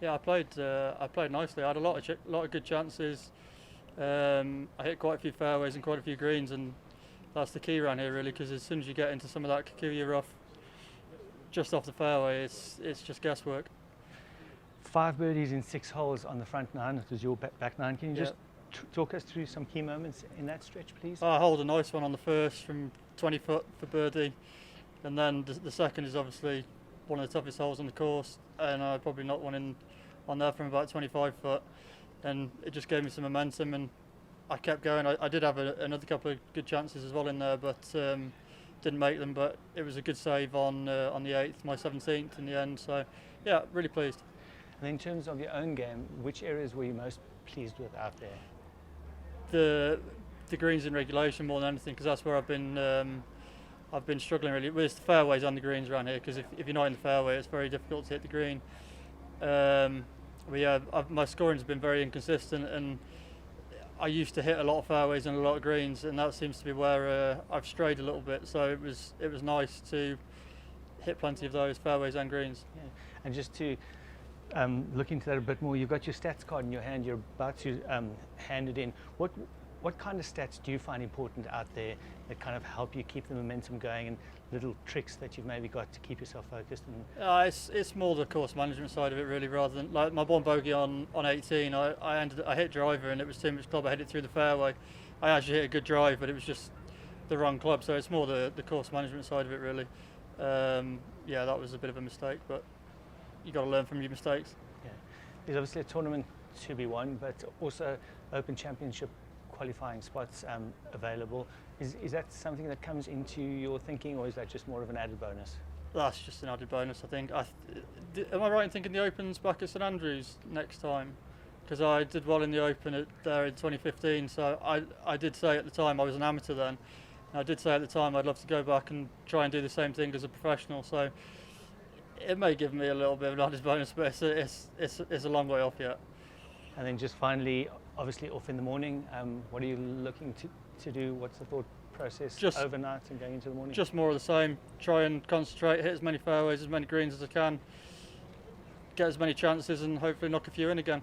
Yeah, I played nicely. I had a lot of good chances. I hit quite a few fairways and quite a few greens, and that's the key around here really. Because as soon as you get into some of that Kikuyu rough, just off the fairway, it's just guesswork. 5 birdies in 6 holes on the front nine. It was your back nine. Can you Yeah. just talk us through some key moments in that stretch, please? I hold a nice one on the first from 20 foot for birdie, and then the second is obviously one of the toughest holes on the course, and I probably knocked one in on there from about 25 foot, and it just gave me some momentum, and I kept going. I did have another couple of good chances as well in there, but didn't make them. But it was a good save on the 8th, my 17th in the end. So yeah, really pleased. And in terms of your own game, which areas were you most pleased with out there? The greens in regulation more than anything, because that's where I've been struggling really. With the fairways and the greens around here, because if you're not in the fairway, it's very difficult to hit the green. But yeah, my scoring's been very inconsistent, and I used to hit a lot of fairways and a lot of greens, and that seems to be where I've strayed a little bit. So it was nice to hit plenty of those fairways and greens. Yeah. And just to look into that a bit more, you've got your stats card in your hand. You're about to hand it in. What kind of stats do you find important out there that kind of help you keep the momentum going, and little tricks that you've maybe got to keep yourself focused? And It's more the course management side of it really, rather than like my one bogey on 18. I hit driver and it was too much club. I hit it through the fairway. I actually hit a good drive, but it was just the wrong club. So it's more the course management side of it really. Yeah, that was a bit of a mistake, but you got to learn from your mistakes. yeah, there's obviously a tournament to be won, but also Open Championship qualifying spots available. Is that something that comes into your thinking, or is that just more of an added bonus? That's just an added bonus, I think. Am I right in thinking the Open's back at St Andrews next time? Because I did well in the Open there in 2015, so I did say at the time, I was an amateur then, and I did say at the time I'd love to go back and try and do the same thing as a professional, so it may give me a little bit of an added bonus, but it's a long way off yet. And then just finally, obviously off in the morning, what are you looking to do? What's the thought process Just overnight and going into the morning? Just more of the same. Try and concentrate, hit as many fairways, as many greens as I can, get as many chances, and hopefully knock a few in again.